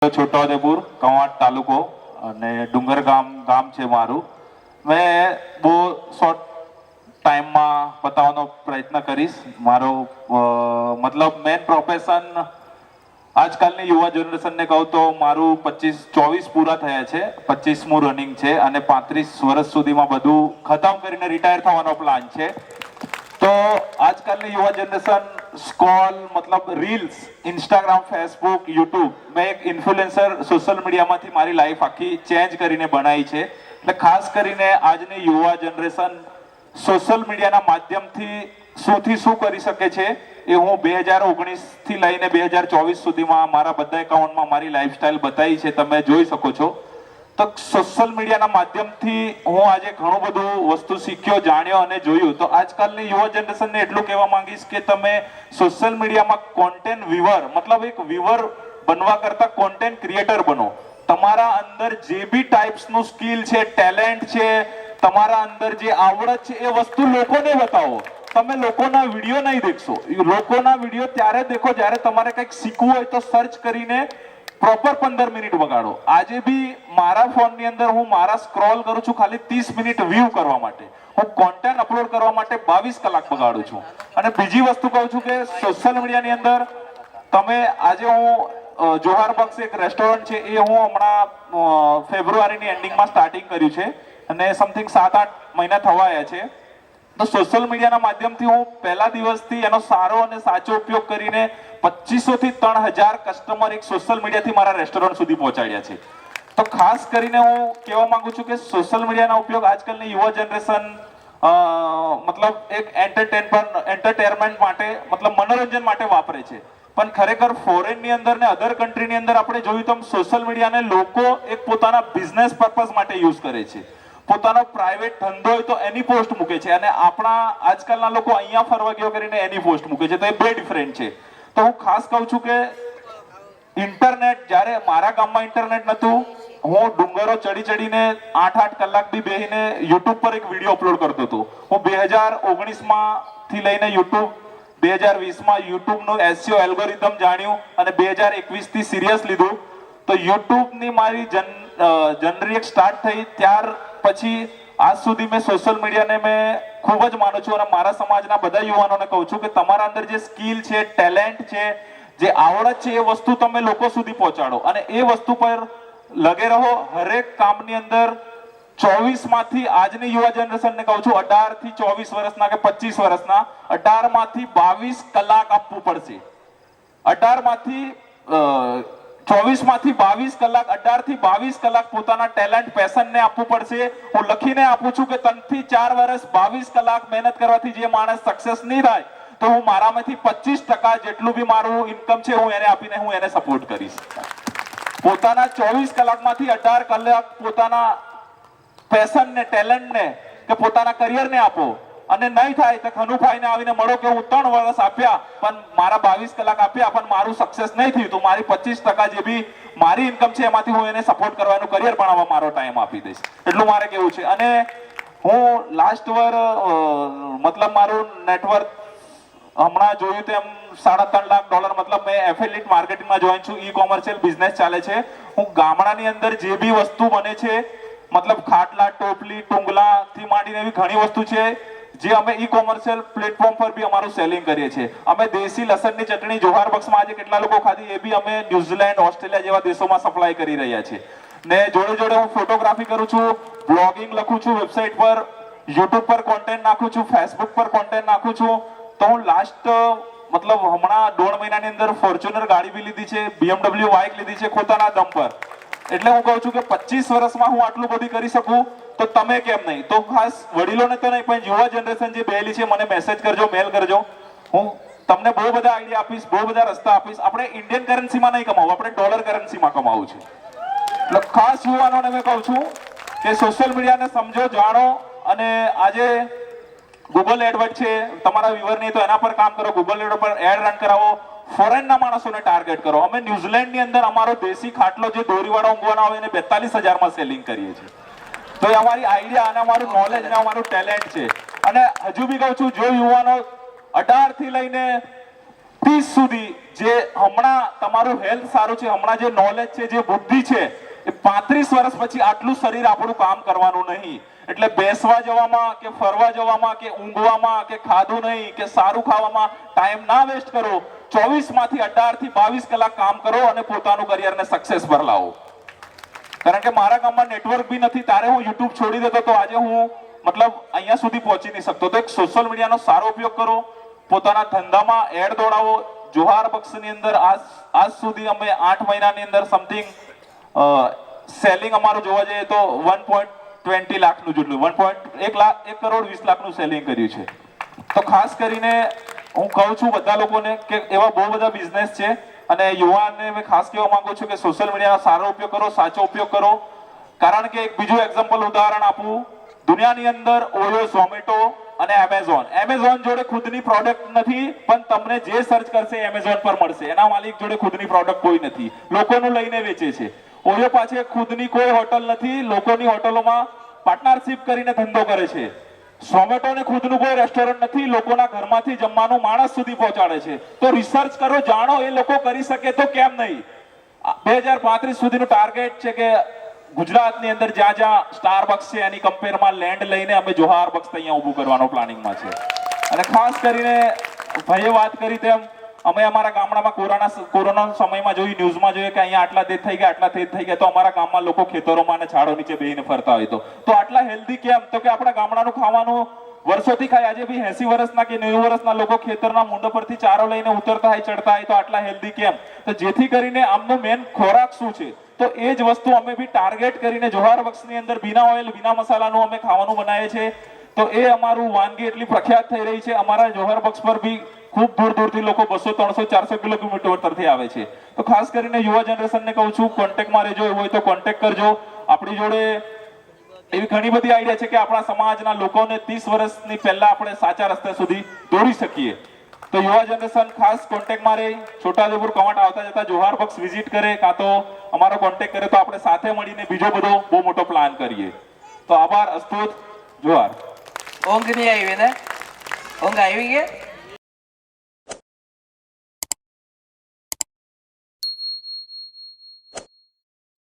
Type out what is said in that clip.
છોટાઉદેપુર કવાંટ તાલુકો અને ડુંગર ગામ છે મારું. મેં બહુ શોર્ટ ટાઈમમાં બતાવવાનો પ્રયત્ન કરીશ. મારો મતલબ મેન પ્રોફેશન આજકાલની યુવા જનરેશનને કહું તો મારું 24 પૂરા થયા છે, 25મું રનિંગ છે અને 35 વર્ષ સુધીમાં બધું ખતમ કરીને રિટાયર થવાનો પ્લાન છે. તો આજકાલની યુવા જનરેશન સ્ક્રોલ મતલબ રીલ્સ, ઇન્સ્ટાગ્રામ, ફેસબુક, યુટ્યુબ, મેં એક ઇન્ફ્લુએન્સર સોશિયલ મીડિયામાંથી મારી લાઈફ આખી ચેન્જ કરીને બનાવી છે. એટલે ખાસ કરીને આજની યુવા જનરેશન સોશિયલ મીડિયાના માધ્યમથી શું કરી શકે છે એ હું 2019થી લઈને 2024 સુધીમાં મારા બધા એકાઉન્ટમાં મારી લાઈફસ્ટાઈલ બતાવી છે, તમે જોઈ શકો છો. તો સોશિયલ મીડિયાના માધ્યમથી હું આજે ઘણું બધું વસ્તુ શીખ્યો, જાણ્યો અને જોયું. તો આજકાલની યુવા જનરેશનને એટલું કહેવા માંગીશ કે તમે સોશિયલ મીડિયામાં કોન્ટેન્ટ વ્યુઅર મતલબ એક વ્યુઅર બનવા કરતા કોન્ટેન્ટ ક્રિએટર બનો. તમારા અંદર જે બી ટાઈપ્સનું સ્કિલ છે, ટેલેન્ટ છે, તમારા અંદર જે આવડત છે એ વસ્તુ લોકોને બતાવો. તમે લોકોના વિડીયો નહીં દેખશો. લોકોના વિડીયો ત્યારે દેખો જ્યારે તમારે કંઈક શીખવું હોય તો સર્ચ કરીને પ્રોપર 15 મિનિટ વગાડો. આજે બી મારા ફોનની અંદર હું મારા સ્ક્રોલ કરું છું ખાલી 30 મિનિટ વ્યૂ કરવા માટે. હું કોન્ટેન્ટ અપલોડ કરવા માટે 22 કલાક બગાડું છું. અને બીજી વસ્તુ કહું છું કે સોશિયલ મીડિયાની અંદર તમે આજે હું જોહાર બક્સ એક રેસ્ટોરન્ટ છે એ હું હમણાં ફેબ્રુઆરીની એન્ડિંગમાં સ્ટાર્ટિંગ કર્યું છે અને સમથિંગ 7-8 મહિના થવા આવ્યા છે. તો સોશિયલ મીડિયાના માધ્યમથી હું પહેલા દિવસથી એનો સારો અને સાચો ઉપયોગ કરીને 2500 થી 3000 કસ્ટમર એક સોશિયલ મીડિયાથી મારા રેસ્ટોરન્ટ સુધી પહોંચાડ્યા છે. તો ખાસ કરીને હું કહેવા માંગુ છું કે સોશિયલ મીડિયાનો ઉપયોગ આજકાલની યુવા જનરેશન મતલબ એક એન્ટરટેનમેન્ટ માટે મતલબ મનોરંજન માટે વાપરે છે. પણ ખરેખર ફોરેનની અંદર ને અધર કન્ટ્રીની અંદર આપણે જોયું તો સોશિયલ મીડિયાને લોકો એક પોતાના બિઝનેસ પર્પઝ માટે યુઝ કરે છે. પોતાનો પ્રાઇવેટ ધંધો હોય તો એની પોસ્ટ મૂકે છે અને આપણા આજકાલના લોકો અહીંયા ફરવા ગયો કરીને એની પોસ્ટ મૂકે છે. તો એ બે ડિફરન્ટ છે. તો હું ખાસ કહું છું કે ઇન્ટરનેટ, જ્યારે મારા ગામમાં ઇન્ટરનેટ નહોતું, હું ડુંગરો ચડીને 8-8 કલાક બી બેસીને યુટ્યુબ પર એક વિડીયો અપલોડ કરતો હતો. હું 2019માંથી લઈને યુટ્યુબ 2020માં યુટ્યુબનું એસઈઓ એલ્ગોરિધમ જાણ્યું અને 2021થી સિરિયસ લીધું. તો યુટ્યુબની મારી જર્ની એક સ્ટાર્ટ થઈ. ત્યાર પછી આજ સુધી મેં સોશિયલ મીડિયાને મેં ખૂબ જ માનું છું અને મારા સમાજના બધા યુવાનોને કહું છું કે તમારા અંદર જે સ્કિલ છે, ટેલેન્ટ છે, જે આવડત છે એ વસ્તુ તમે લોકો સુધી પહોંચાડો અને એ વસ્તુ પર લગે રહો. હરેક કામની અંદર 24માંથી આજની યુવા જનરેશનને કહું છું 18 થી 24 વર્ષના કે 25 વર્ષના 18માંથી 22 કલાક આપવું પડશે. 24માંથી 22 કલાક, 18 થી 22 કલાક પોતાના ટેલેન્ટ, પેશનને આપવું પડશે. હું લખીને આપું છું કે 3 થી 4 વર્ષ 22 કલાક મહેનત કરવાથી જે માણસ સક્સેસ નહીં થાય તો હું મારામાંથી 25% જેટલું બી મારું ઇન્કમ છે હું એને આપીને હું એને સપોર્ટ કરીશ. પોતાના 24 કલાકમાંથી 18 કલાક પોતાના પેશનને, ટેલેન્ટને કે પોતાના કરિયરને આપો. અને નહીં થાય તો ખનુભાઈને આવીને મળો કે હું 3 વર્ષ આપ્યા પણ મારા 22 કલાક આપ્યા પણ મારું સક્સેસ નહીં થયું તો મારી 25% જે બી મારી ઇન્કમ છે એમાંથી હું એને સપોર્ટ કરવાનું, કરિયર બનાવવા મારો ટાઈમ આપી દઈશ. એટલું મારે કેવું છે. અને હું લાસ્ટ યર મતલબ મારું નેટવર્ક હમણાં જોયું તેમ $3.5 લાખ મતલબ મેં એફિલિએટ માર્કેટિંગમાં જોઈન છું. ઈ કોમર્શિયલ બિઝનેસ ચાલે છે. હું ગામડાની અંદર જે બી વસ્તુ બને છે મતલબ ખાટલા, ટોપલી, ટુંગલાથી માંડીને એવી ઘણી વસ્તુ છે જે અમે ઈ કોમર્શિયલ પ્લેટફોર્મ પર બી અમારું સેલિંગ કરીએ છીએ. અમે દેશી લસણની ચટણી જોહાર બક્સમાં આજે કેટલા લોકો ખાધી એ બી અમે ન્યુઝીલેન્ડ, ઓસ્ટ્રેલિયા જેવા દેશોમાં સપ્લાય કરી રહ્યા છીએ. ને જોડે હું ફોટોગ્રાફી કરું છું, બ્લોગિંગ લખું છું, વેબસાઇટ પર, યુટ્યુબ પર કોન્ટેન્ટ નાખું છું, ફેસબુક પર કોન્ટેન્ટ નાખું છું. તો હું લાસ્ટ મતલબ હમણાં 1.5 મહિનાની અંદર ફોર્ચ્યુનર ગાડી બી લીધી છે, BMW બાઇક લીધી છે પોતાના દમ પર. એટલે હું કહું છું કે 25 વર્ષમાં હું આટલું બધું કરી શકું તો તમે કેમ નહીં. તો ખાસ વડીલોને તો નહીં પણ યુવા જનરેશન જે બેલી છે મને મેસેજ કરજો, મેલ કરજો. હું તમને બહુ બધા આઈડિયા આપીશ, બહુ બધા રસ્તા આપીશ. આપણે ઇન્ડિયન કરન્સીમાં નહીં કમાવું, આપણે ડોલર કરન્સીમાં કમાવું છે. એટલે ખાસ યુવાનોને મેં કહું છું કે સોશિયલ મીડિયાને સમજો, જાણો. અને આજે ગૂગલ એડવર્ડ છે, તમારા વ્યુઅર નહીં તો એના પર કામ કરો, ગૂગલ એડ પર એડ રન કરાવો. ફોરેનના માણસોને ટાર્ગેટ કરો. અમે ન્યુઝીલેન્ડની અંદર અમારો દેશી ખાટલો જે દોરીવાળો ઊંઘવાનો આવે એને 42,000માં સેલિંગ કરીએ છીએ. તો એ અમારી આઈડિયા અને અમારું નોલેજ અને અમારું ટેલેન્ટ છે. અને હજુ બી કહું છું જો યુવાનો 18 થી લઈને 30 સુધી જે હમણાં તમારું હેલ્થ સારું છે, હમણાં જે નોલેજ છે, જે બુદ્ધિ છે, એ 35 વર્ષ પછી આટલું શરીર આપણું કામ કરવાનું નહીં. એટલે બેસવા જવામાં કે ફરવા જવામાં કે ઊંઘવામાં કે ખાધું નહીં કે સારું ખાવામાં ટાઈમ ના વેસ્ટ કરો. 24 માંથી 18 થી 22 કલાક કામ કરો અને પોતાનું કરિયરને સક્સેસ પર લાવો. કારણ કે મારા ગામમાં નેટવર્ક બી નથી, તારે હું યુટ્યુબ છોડી દેતો તો આજે હું મતલબ અહીંયા સુધી પહોંચી નહીં શકતો. તો એક સોશિયલ મીડિયાનો સારો ઉપયોગ કરો, પોતાના ધંધામાં એડ દોડાવો. જોહાર બક્સની અંદર આજ સુધી અમે 8 મહિનાની અંદર સમથિંગ સેલિંગ અમારું જોવા જઈએ તો 1.20 લાખનું જેટલું 1 કરોડ 20 લાખનું સેલિંગ કર્યું છે. તો ખાસ કરીને હું કહું છું બધા લોકોને કે એવા બહુ બધા બિઝનેસ છે અને યુવાનને મેં ખાસ કહેવા માંગુ છું કે સોશિયલ મીડિયાનો સારો ઉપયોગ કરો, સાચો ઉપયોગ કરો. કારણ કે એક બીજું એક્ઝામ્પલ ઉદાહરણ આપું, દુનિયાની અંદર ઓયો, ઝોમેટો અને એમેઝોન જોડે ખુદની પ્રોડક્ટ નથી, પણ તમને જે સર્ચ કરશે એમેઝોન પર મળશે. એના માલિક જોડે ખુદની પ્રોડક્ટ કોઈ નથી, લોકોનું લઈને વેચે છે. ઓયો પાસે ખુદની કોઈ હોટલ નથી, લોકોની હોટલોમાં પાર્ટનરશિપ કરીને ધંધો કરે છે. ઝોમેટોને ખુદનું કોઈ રેસ્ટોરન્ટ નથી, લોકોના ઘરમાંથી જમવાનું માણસ સુધી પહોંચાડે છે. તો રિસર્ચ કરો, જાણો, એ લોકો કરી શકે તો કેમ નહીં. 2035 સુધીનું ટાર્ગેટ છે કે ગુજરાતની અંદર જ્યાં જ્યાં સ્ટારબક્સ છે એની કમ્પેરમાં લેન્ડ લઈને અમે જોહાર બક્સ અહીંયા ઊભું કરવાનો પ્લાનિંગમાં છે. અને ખાસ કરીને ભાઈએ વાત કરી તેમ અમે અમારા ગામડામાં કોરોના સમયમાં જોયું, ન્યૂઝમાં જોયું કે અહીંયા આટલા ડેથ થઈ ગયા, આટલા ડેથ થઈ ગયા. તો અમારા ગામમાં લોકો ખેતરોમાં અને ઝાડો નીચે બેહીને ફરતા હોય તો આટલા હેલ્ધી કેમ? તો કે આપણા ગામડાનું ખાવાનું વર્ષોથી ખાય. આજે બી 80 વર્ષના કે 90 વર્ષના લોકો ખેતરના મુંડો પરથી ચારો લઈને ઉતરતા હોય, ચડતા હોય. તો આટલા હેલ્ધી કેમ? તો જેથી કરીને આમનો મેન ખોરાક શું છે, તો એ જ વસ્તુ અમે બી ટાર્ગેટ કરીને જોહાર બક્સની અંદર બિના ઓઇલ, બિના મસાલાનું અમે ખાવાનું બનાવીએ છીએ. તો એ અમારું વાનગી એટલી પ્રખ્યાત થઈ રહી છે. અમારા જોહાર બક્સ પર બી ખૂબ દૂર દૂરથી લોકો 200, 300, 400 કિલોમીટરથી આવે છે. તો ખાસ કરીને યુવા જનરેશનને કહું છું, કોન્ટેક્ટમાં રહેજો. એવું હોય તો કોન્ટેક્ટ કરજો. આપણી જોડે એવી ઘણી બધી આઈડિયા છે કે આપણા સમાજના લોકોને 30 વર્ષની પહેલા આપણે સાચા રસ્તે સુધી દોરી શકીએ. તો યુવા જનરેશન ખાસ કોન્ટેક્ટમાં રહે. છોટાઉદેપુર કવાંટ આવતા જતા જોહાર બક્સ વિઝિટ કરે, કાં તો અમારો કોન્ટેક્ટ કરે, તો આપણે સાથે મળીને બીજો બધો બહુ મોટો પ્લાન કરીએ. તો આભાર. અસ્તુત. જોહાર. ઊંઘ નહીં આવી ને? ઊંઘ આવી ગઈ?